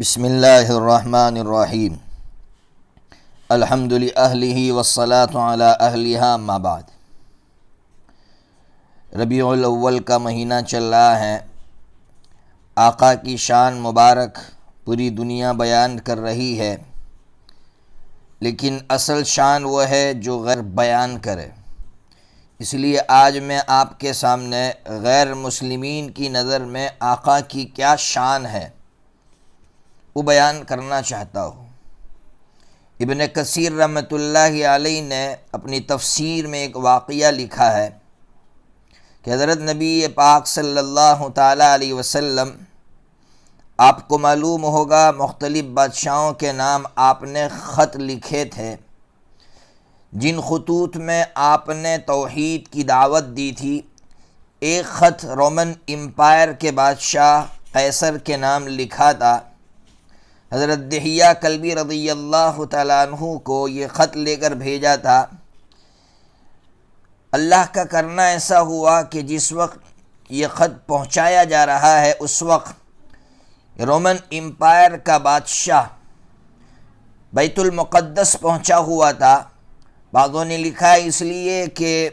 بسم اللہ الرحمن الرحیم الحمد للہ والصلاة علی اہلہا اما بعد۔ ربیع الاول کا مہینہ چل رہا ہے۔ آقا کی شان مبارک پوری دنیا بیان کر رہی ہے، لیکن اصل شان وہ ہے جو غیر بیان کرے۔ اس لیے آج میں آپ کے سامنے غیر مسلمین کی نظر میں آقا کی کیا شان ہے وہ بیان کرنا چاہتا ہوں۔ ابن کثیر رحمۃ اللہ علیہ نے اپنی تفسیر میں ایک واقعہ لکھا ہے کہ حضرت نبی پاک صلی اللہ تعالیٰ علیہ وسلم، آپ کو معلوم ہوگا مختلف بادشاہوں کے نام آپ نے خط لکھے تھے، جن خطوط میں آپ نے توحید کی دعوت دی تھی۔ ایک خط رومن امپائر کے بادشاہ قیصر کے نام لکھا تھا۔ حضرت دحیہ کلبی رضی اللہ تعالیٰ عنہ کو یہ خط لے کر بھیجا تھا۔ اللہ کا کرنا ایسا ہوا کہ جس وقت یہ خط پہنچایا جا رہا ہے اس وقت رومن امپائر کا بادشاہ بیت المقدس پہنچا ہوا تھا۔ بعضوں نے لکھا ہے اس لیے کہ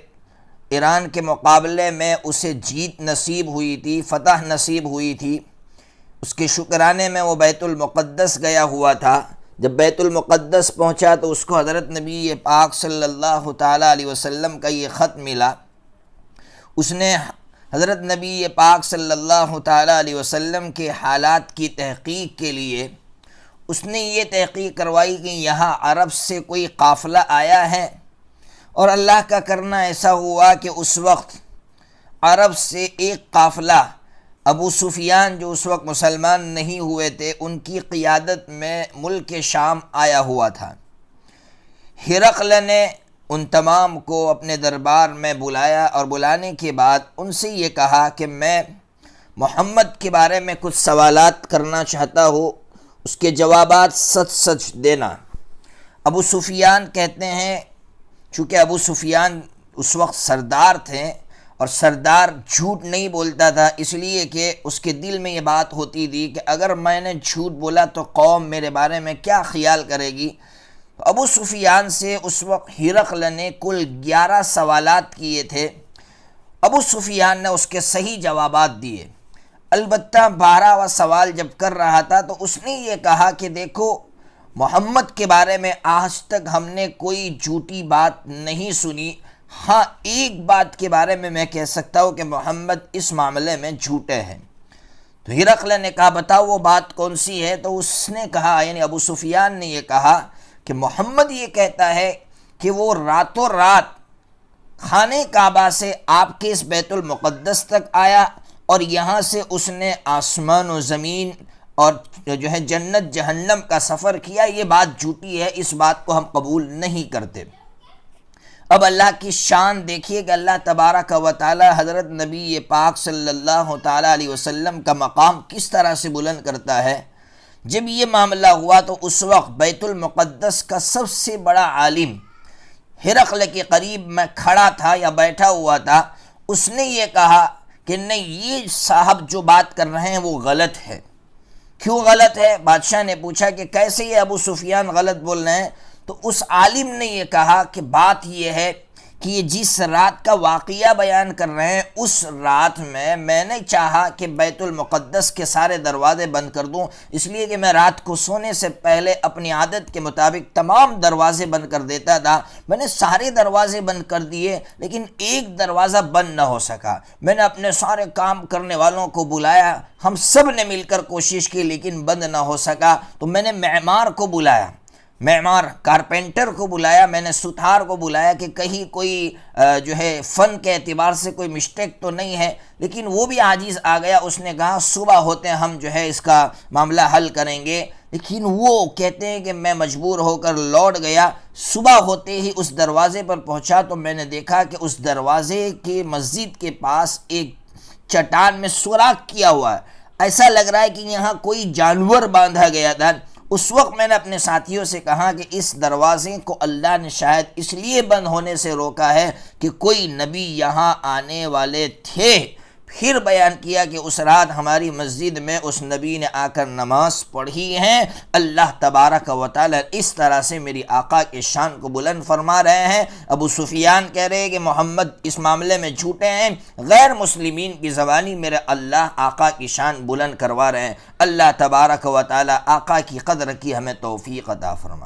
ایران کے مقابلے میں اسے جیت نصیب ہوئی تھی، فتح نصیب ہوئی تھی، اس کے شکرانے میں وہ بیت المقدس گیا ہوا تھا۔ جب بیت المقدس پہنچا تو اس کو حضرت نبی پاک صلی اللہ تعالیٰ علیہ وسلم کا یہ خط ملا۔ اس نے حضرت نبی پاک صلی اللہ تعالیٰ علیہ وسلم کے حالات کی تحقیق کے لیے اس نے یہ تحقیق کروائی کہ یہاں عرب سے کوئی قافلہ آیا ہے، اور اللہ کا کرنا ایسا ہوا کہ اس وقت عرب سے ایک قافلہ ابو سفیان جو اس وقت مسلمان نہیں ہوئے تھے، ان کی قیادت میں ملک شام آیا ہوا تھا۔ ہرقل نے ان تمام کو اپنے دربار میں بلایا اور بلانے کے بعد ان سے یہ کہا کہ میں محمد کے بارے میں کچھ سوالات کرنا چاہتا ہوں، اس کے جوابات سچ سچ دینا۔ ابو سفیان کہتے ہیں، چونکہ ابو سفیان اس وقت سردار تھے اور سردار جھوٹ نہیں بولتا تھا، اس لیے کہ اس کے دل میں یہ بات ہوتی تھی کہ اگر میں نے جھوٹ بولا تو قوم میرے بارے میں کیا خیال کرے گی۔ ابو سفیان سے اس وقت ہرقل نے کل 11 سوالات کیے تھے۔ ابو سفیان نے اس کے صحیح جوابات دیے۔ البتہ 12واں سوال جب کر رہا تھا تو اس نے یہ کہا کہ دیکھو، محمد کے بارے میں آج تک ہم نے کوئی جھوٹی بات نہیں سنی، ہاں ایک بات کے بارے میں کہہ سکتا ہوں کہ محمد اس معاملے میں جھوٹے ہیں۔ تو ہرقل نے کہا بتاؤ وہ بات کون سی ہے؟ تو اس نے کہا، یعنی ابو سفیان نے یہ کہا کہ محمد یہ کہتا ہے کہ وہ راتوں رات خانہ کعبہ سے آپ کے اس بیت المقدس تک آیا اور یہاں سے اس نے آسمان و زمین اور جو ہے جنت جہنم کا سفر کیا۔ یہ بات جھوٹی ہے، اس بات کو ہم قبول نہیں کرتے۔ اب اللہ کی شان دیکھیے کہ اللہ تبارک و تعالی حضرت نبی پاک صلی اللہ تعالیٰ علیہ وسلم کا مقام کس طرح سے بلند کرتا ہے۔ جب یہ معاملہ ہوا تو اس وقت بیت المقدس کا سب سے بڑا عالم ہرقل کے قریب میں کھڑا تھا یا بیٹھا ہوا تھا۔ اس نے یہ کہا کہ نہیں، یہ صاحب جو بات کر رہے ہیں وہ غلط ہے۔ کیوں غلط ہے؟ بادشاہ نے پوچھا کہ کیسے یہ ابو سفیان غلط بول رہے ہیں؟ تو اس عالم نے یہ کہا کہ بات یہ ہے کہ یہ جس رات کا واقعہ بیان کر رہے ہیں اس رات میں نے چاہا کہ بیت المقدس کے سارے دروازے بند کر دوں، اس لیے کہ میں رات کو سونے سے پہلے اپنی عادت کے مطابق تمام دروازے بند کر دیتا تھا۔ میں نے سارے دروازے بند کر دیے لیکن ایک دروازہ بند نہ ہو سکا۔ میں نے اپنے سارے کام کرنے والوں کو بلایا، ہم سب نے مل کر کوشش کی لیکن بند نہ ہو سکا۔ تو میں نے معمار کو بلایا، معمار کارپینٹر کو بلایا، میں نے ستھار کو بلایا کہ کہیں کوئی جو ہے فن کے اعتبار سے کوئی مسٹیک تو نہیں ہے، لیکن وہ بھی عاجز آ گیا۔ اس نے کہا صبح ہوتے ہم جو ہے اس کا معاملہ حل کریں گے، لیکن وہ کہتے ہیں کہ میں مجبور ہو کر لوٹ گیا۔ صبح ہوتے ہی اس دروازے پر پہنچا تو میں نے دیکھا کہ اس دروازے کے مسجد کے پاس ایک چٹان میں سوراخ کیا ہوا ہے، ایسا لگ رہا ہے کہ یہاں کوئی جانور باندھا گیا تھا۔ اس وقت میں نے اپنے ساتھیوں سے کہا کہ اس دروازے کو اللہ نے شاید اس لیے بند ہونے سے روکا ہے کہ کوئی نبی یہاں آنے والے تھے، پھر بیان کیا کہ اس رات ہماری مسجد میں اس نبی نے آ کر نماز پڑھی ہے، اللہ تبارک و تعالی اس طرح سے میری آقا کی شان کو بلند فرما رہے ہیں۔ ابو سفیان کہہ رہے ہیں کہ محمد اس معاملے میں جھوٹے ہیں، غیر مسلمین کی زبانی میرے اللہ آقا کی شان بلند کروا رہے ہیں۔ اللہ تبارک و تعالی آقا کی قدر کی ہمیں توفیق عطا فرمائے۔